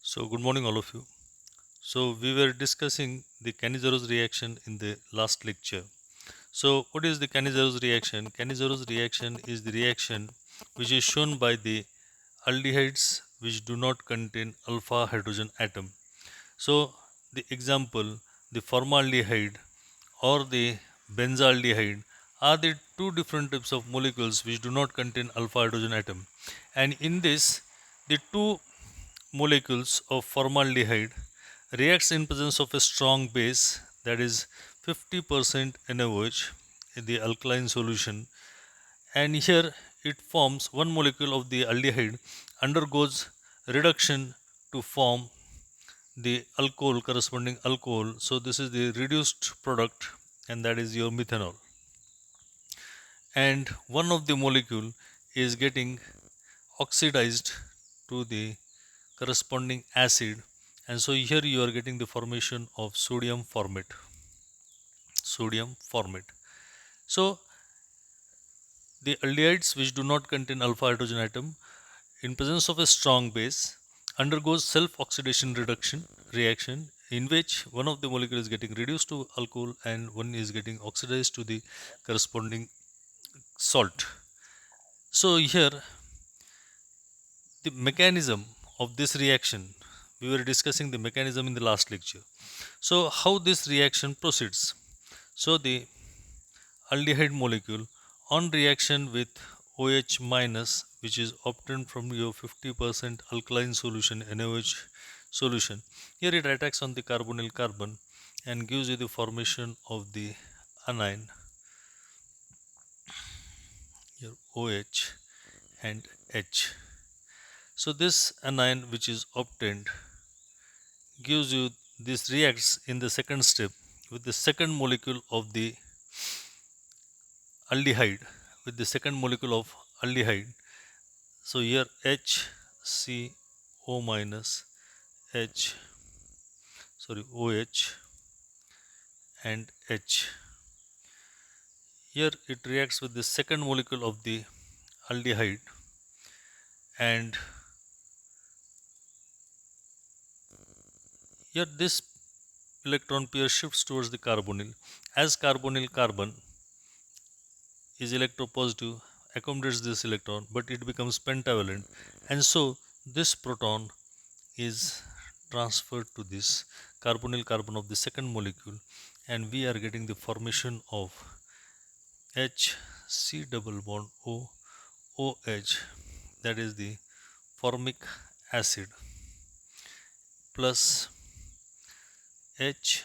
So, good morning, all of you. So, we were discussing the Cannizaro's reaction in the last lecture. So, what is the Cannizaro's reaction? Cannizaro's reaction is the reaction which is shown by the aldehydes which do not contain alpha hydrogen atom. So, the example, the formaldehyde or the benzaldehyde are the two different types of molecules which do not contain alpha hydrogen atom. And in this, the two molecules of formaldehyde reacts in presence of a strong base, that is 50% NaOH in the alkaline solution, and here it forms one molecule of the aldehyde undergoes reduction to form the alcohol, corresponding alcohol. So this is the reduced product, and that is your methanol. And one of the molecule is getting oxidized to the corresponding acid, and so here you are getting the formation of sodium formate. So the aldehydes which do not contain alpha hydrogen atom in presence of a strong base undergoes self oxidation reduction reaction, in which one of the molecule is getting reduced to alcohol and one is getting oxidized to the corresponding salt. So here the mechanism of this reaction, we were discussing the mechanism in the last lecture. So how this reaction proceeds? So the aldehyde molecule on reaction with OH minus, which is obtained from your 50% alkaline solution NaOH solution, here it attacks on the carbonyl carbon and gives you the formation of the anion, your OH and H. So this anion which is obtained gives you, this reacts in the second step with the second molecule of the aldehyde, with the second molecule of aldehyde. So here HCO minus H, OH and H. Here it reacts with the second molecule of the aldehyde, and here this electron pair shifts towards the carbonyl. As carbonyl carbon is electropositive, accommodates this electron, but it becomes pentavalent, and so this proton is transferred to this carbonyl carbon of the second molecule, and we are getting the formation of HC double bond OH, that is the formic acid, plus HCH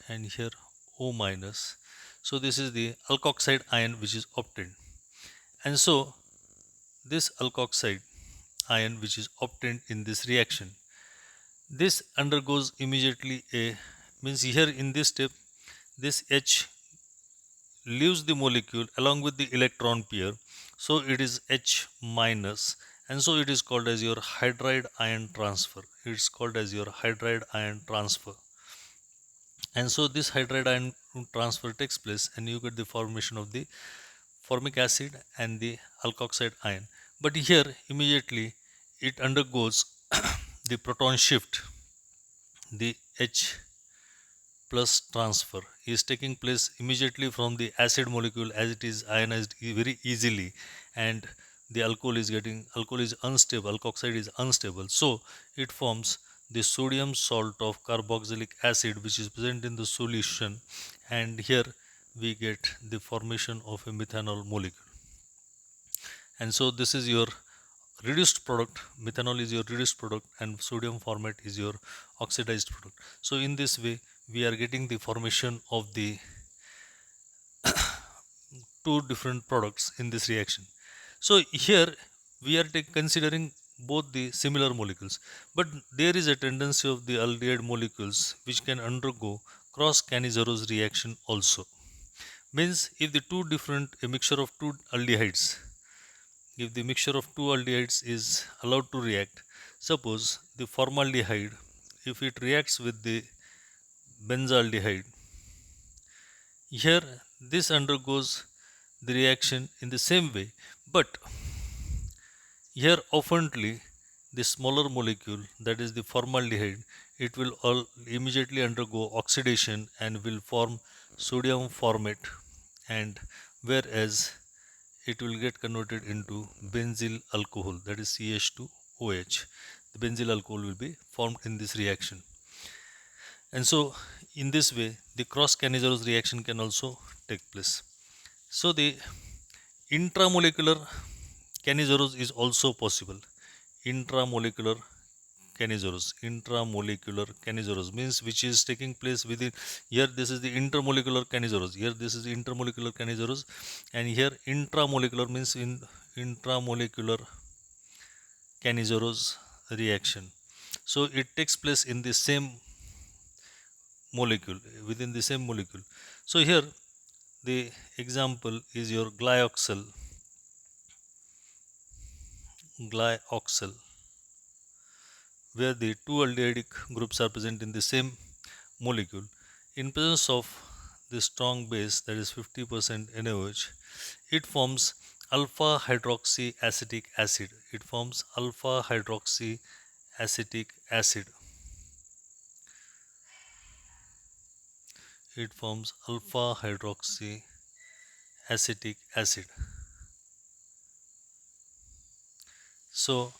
and here O minus. So this is the alkoxide ion which is obtained, and so this alkoxide ion which is obtained in this reaction, this undergoes immediately a, means here in this step this H leaves the molecule along with the electron pair, so it is H minus, and so it is called as your hydride ion transfer. It's called as your hydride ion transfer, and so this hydride ion transfer takes place, and you get the formation of the formic acid and the alkoxide ion. But here immediately it undergoes the proton shift. The H plus transfer is taking place immediately from the acid molecule, as it is ionized very easily, and the alcohol is unstable, alkoxide is unstable, so it forms the sodium salt of carboxylic acid which is present in the solution, and here we get the formation of a methanol molecule. And so this is your reduced product. Methanol is your reduced product and sodium formate is your oxidized product. So in this way we are getting the formation of the two different products in this reaction. So here we are considering both the similar molecules, but there is a tendency of the aldehyde molecules which can undergo cross Cannizaro's reaction also. Means if the two different, a mixture of two aldehydes, if the mixture of two aldehydes is allowed to react, suppose the formaldehyde, if it reacts with the benzaldehyde, here this undergoes the reaction in the same way, but Here oftenly the smaller molecule, that is the formaldehyde, it will all immediately undergo oxidation and will form sodium formate, and whereas it will get converted into benzyl alcohol, that is CH2OH. The benzyl alcohol will be formed in this reaction. And so in this way the cross Cannizzaro reaction can also take place. So the intramolecular Cannizzaro is also possible. Intramolecular Cannizzaro means which is taking place within, here this is the intermolecular Cannizzaro, here this is the intermolecular Cannizzaro, and here intramolecular means in intramolecular Cannizzaro reaction. So it takes place in the same molecule, within the same molecule. So here the example is your glyoxal, where the two aldehydic groups are present in the same molecule. In presence of the strong base, that is 50% NaOH, it forms alpha hydroxy acetic acid. It forms alpha hydroxy acetic acid. It forms alpha hydroxy acetic acid. So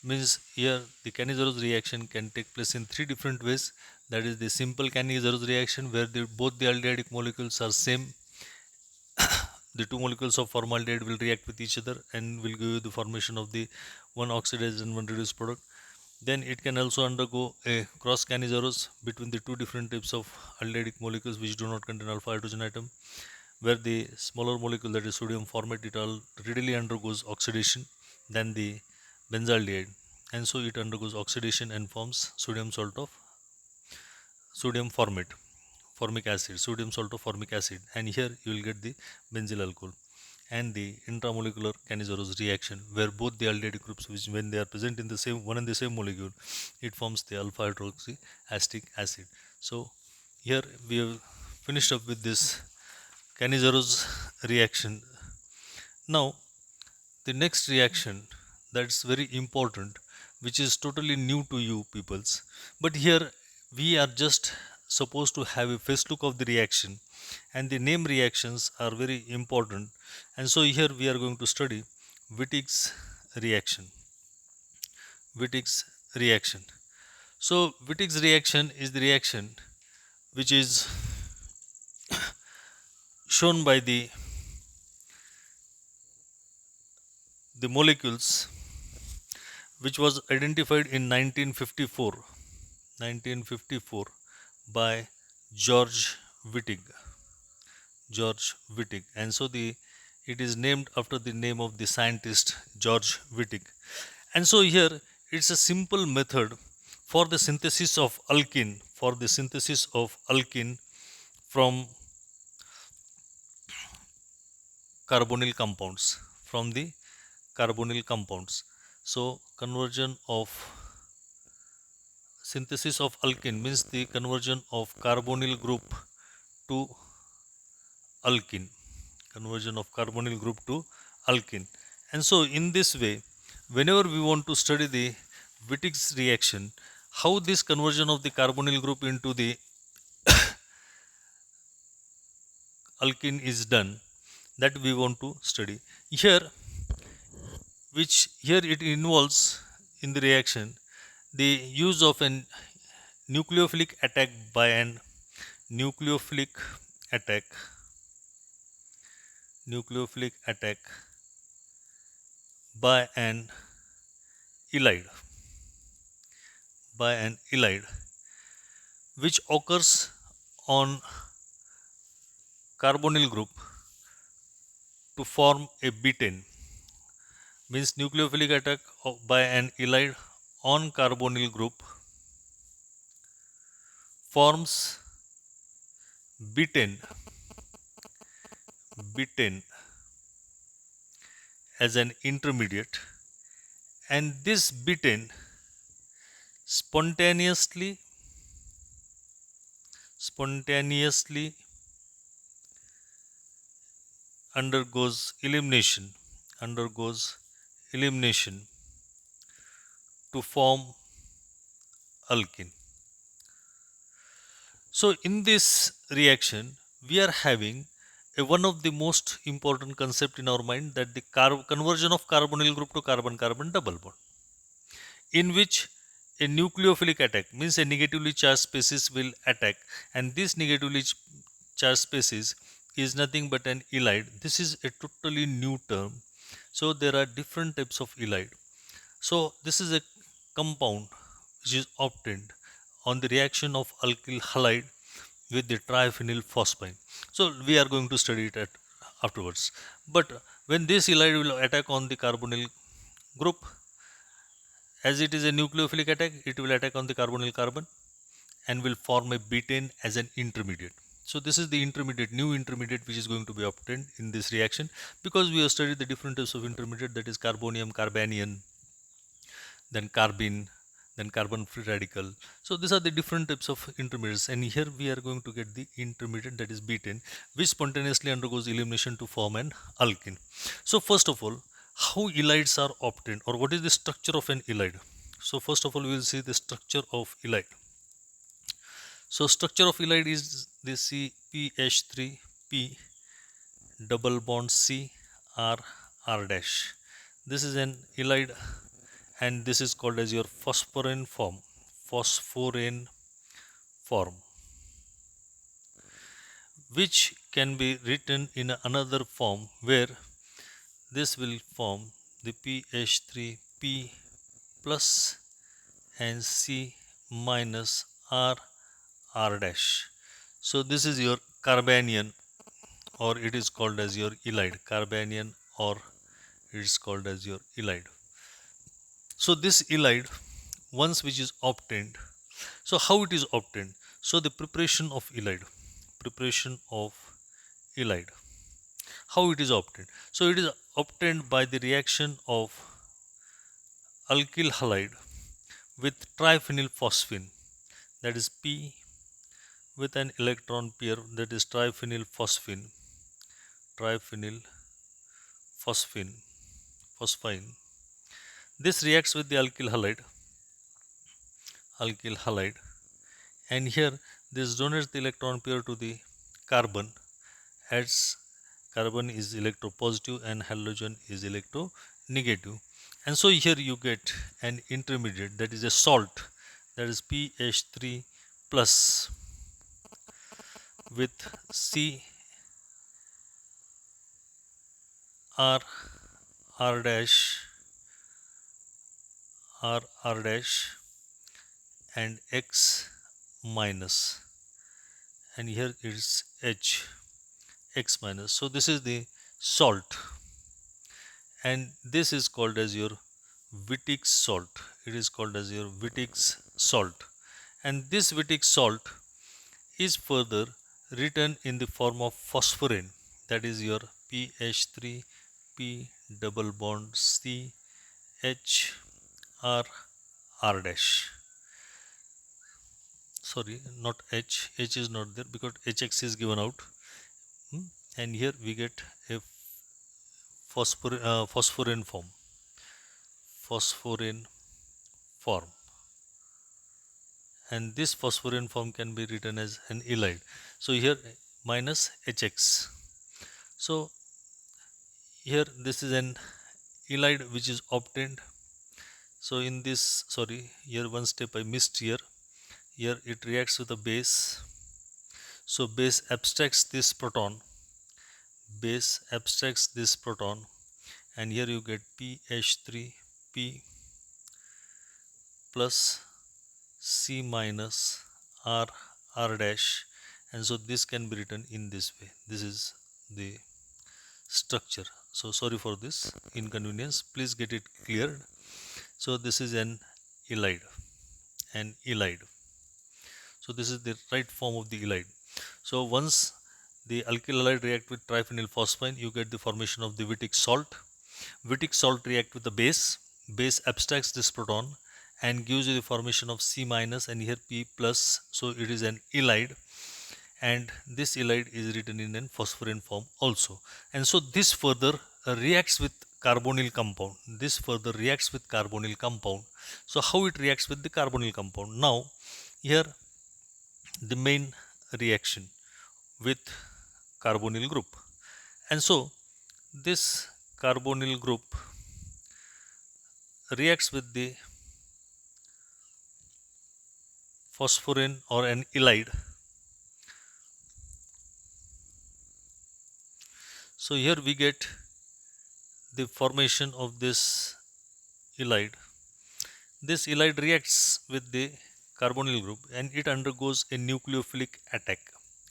means here the Cannizzaro reaction can take place in three different ways. That is the simple Cannizzaro reaction, where both the aldehydic molecules are same. The two molecules of formaldehyde will react with each other and will give you the formation of the one oxidized and one reduced product. Then it can also undergo a cross Cannizzaro between the two different types of aldehydic molecules which do not contain alpha hydrogen atom, where the smaller molecule, that is sodium formate, it all readily undergoes oxidation than the benzaldehyde, and so it undergoes oxidation and forms sodium salt of sodium formate, formic acid, sodium salt of formic acid, and here you will get the benzyl alcohol. And the intramolecular Cannizzaro reaction, where both the aldehyde groups, which when they are present in the same one and the same molecule, it forms the alpha hydroxy acetic acid. So here we have finished up with this Cannizzaro reaction. Now the next reaction, that's very important, which is totally new to you peoples, but here we are just supposed to have a first look of the reaction, and the name reactions are very important. And so here we are going to study Wittig's reaction. Wittig's reaction. So Wittig's reaction is the reaction which is shown by the molecules which was identified in 1954 by George Wittig. George Wittig. And so it is named after the name of the scientist George Wittig. And so here it's a simple method for the synthesis of alkene from carbonyl compounds, from the carbonyl compounds. So conversion of synthesis of alkene means the conversion of carbonyl group to alkene, conversion of carbonyl group to alkene. And so in this way, whenever we want to study the Wittig's reaction, how this conversion of the carbonyl group into the alkene is done, that we want to study here, which here it involves in the reaction the use of an nucleophilic attack by an nucleophilic attack nucleophilic attack by an ylide which occurs on carbonyl group to form a butane, means nucleophilic attack by an ylide on carbonyl group forms butane as an intermediate, and this butane spontaneously undergoes elimination to form alkene. So in this reaction, we are having one of the most important concept in our mind, that the conversion of carbonyl group to carbon-carbon double bond, in which a nucleophilic attack means a negatively charged species will attack, and this negatively charged species is nothing but an ylide. This is a totally new term. So there are different types of ylide. So this is a compound which is obtained on the reaction of alkyl halide with the triphenyl phosphine. So we are going to study it afterwards. But when this ylide will attack on the carbonyl group, as it is a nucleophilic attack, it will attack on the carbonyl carbon and will form a betaine as an intermediate. So this is the intermediate, new intermediate, which is going to be obtained in this reaction, because we have studied the different types of intermediate, that is carbonium, carbanion, then carbene, then carbon free radical. So these are the different types of intermediates, and here we are going to get the intermediate, that is betaine, which spontaneously undergoes elimination to form an alkene. So first of all, how ylides are obtained, or what is the structure of an ylide? So first of all, we will see the structure of ylide. So structure of ylide is the CpH3p double bond C R R dash. This is an ylide, and this is called as your phosphorane form. Phosphorane form, which can be written in another form, where this will form the PH3p plus and C minus R R dash. So this is your carbanion, or it is called as your ylide. Carbanion, or it is called as your ylide. So this ylide, once which is obtained, so how it is obtained? So the preparation of ylide, how it is obtained? So it is obtained by the reaction of alkyl halide with triphenyl phosphine, that is P with an electron pair, that is triphenyl phosphine, phosphine. This reacts with the alkyl halide, and here this donates the electron pair to the carbon, as carbon is electropositive and halogen is electronegative. And so here you get an intermediate, that is a salt, that is PH3 plus with C R R dash and X minus, and here it's X minus. So this is the salt, and this is called as your Wittig's salt. It is called as your Wittig's salt, and this Wittig's salt is further written in the form of phosphorane, that is your PH3p double bond C H R R dash. Sorry, not H. H is not there because HX is given out. And here we get a phosphorane form, and this phosphorane form can be written as an ylide. So here minus HX. So here this is an ylide which is obtained. So in this, sorry, here one step I missed here. Here it reacts with a base. So base abstracts this proton, and here you get PH3p plus C minus R R dash, and so this can be written in this way. This is the structure. So sorry for this inconvenience, please get it cleared. So this is an ylide. So this is the right form of the ylide. So once the alkyl halide react with triphenyl phosphine, you get the formation of the Wittig salt. Wittig salt react with the base. Base abstracts this proton and gives you the formation of C minus and here P plus. So it is an ylide, and this ylide is written in an phosphorine form also. And so this further reacts with carbonyl compound. This further reacts with carbonyl compound. So how it reacts with the carbonyl compound? Now here the main reaction with carbonyl group. And so this carbonyl group reacts with the phosphorine or an ylide. So here we get the formation of this ylide. This ylide reacts with the carbonyl group and it undergoes a nucleophilic attack.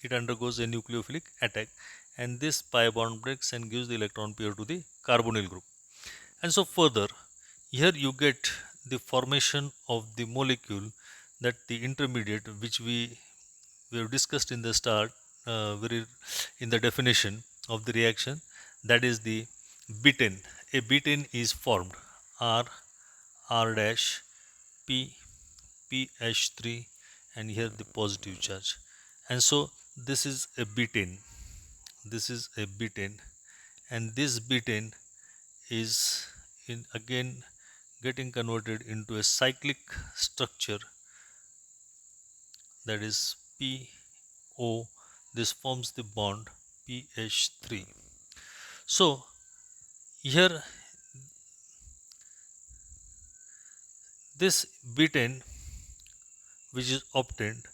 It undergoes a nucleophilic attack, and this pi bond breaks and gives the electron pair to the carbonyl group. And so further, here you get the formation of the molecule, that the intermediate which we have discussed in the start, very in the definition of the reaction, that is the butane. A butane is formed, R R dash P PH3, and here the positive charge. And so this is a butane. This is a butane, and this butane is in again getting converted into a cyclic structure, that is PO. This forms the bond PH3. So here this butane which is obtained,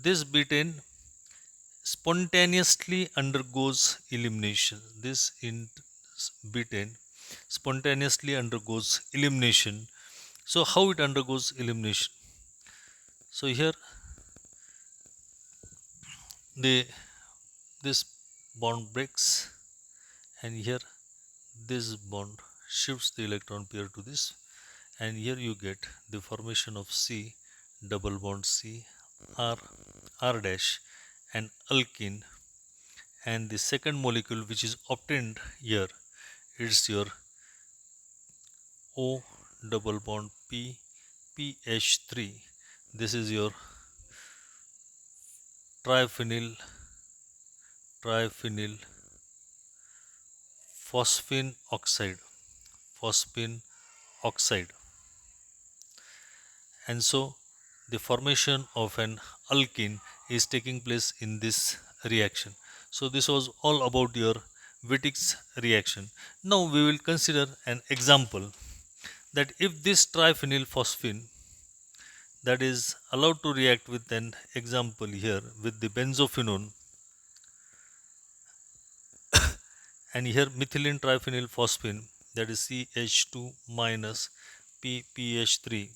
this butane spontaneously undergoes elimination. This butane spontaneously undergoes elimination. So how it undergoes elimination? So here the this bond breaks, and here this bond shifts the electron pair to this, and here you get the formation of C double bond C R R dash and alkene. And the second molecule which is obtained here is your O double bond P PH3. This is your triphenyl triphenyl phosphine oxide, phosphine oxide. And so the formation of an alkene is taking place in this reaction. So this was all about your Wittig's reaction. Now we will consider an example, that if this triphenyl phosphine that is allowed to react with an example here with the benzophenone, and here methylene triphenyl phosphine, that is CH2 minus PPH3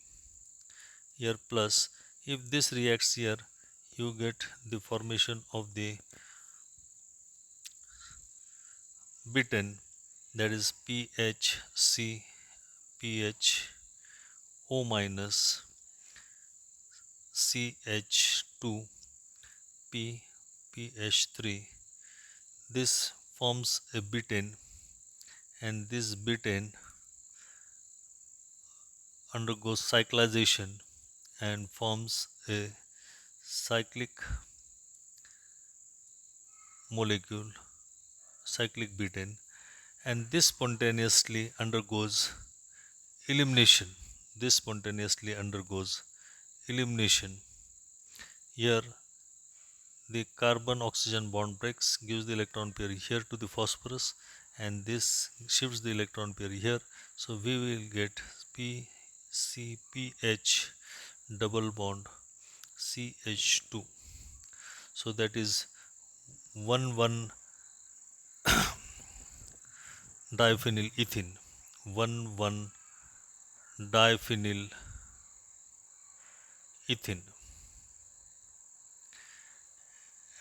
here plus, if this reacts here you get the formation of the butane, that is PHC PHO minus CH2 PPH3. This forms a butane, and this butane undergoes cyclization and forms a cyclic molecule, cyclic butane, and this spontaneously undergoes elimination. This spontaneously undergoes elimination. Here the carbon oxygen bond breaks, gives the electron pair here to the phosphorus, and this shifts the electron pair here. So we will get PCPH double bond CH2. So that is 1,1 diphenyl ethene, 1,1 diphenyl ethene,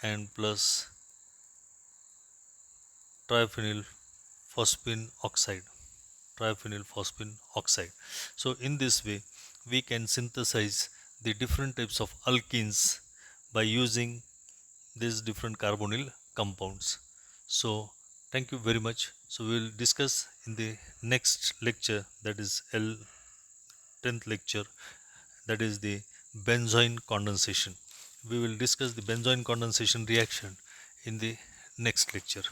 and plus triphenyl phosphine oxide, triphenyl phosphine oxide. So in this way we can synthesize the different types of alkenes by using these different carbonyl compounds. So thank you very much. So we will discuss in the next lecture, that is L10th lecture, that is the benzoin condensation. We will discuss the benzoin condensation reaction in the next lecture.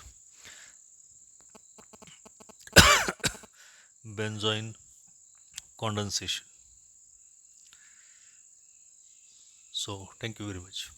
benzoin condensation. So thank you very much.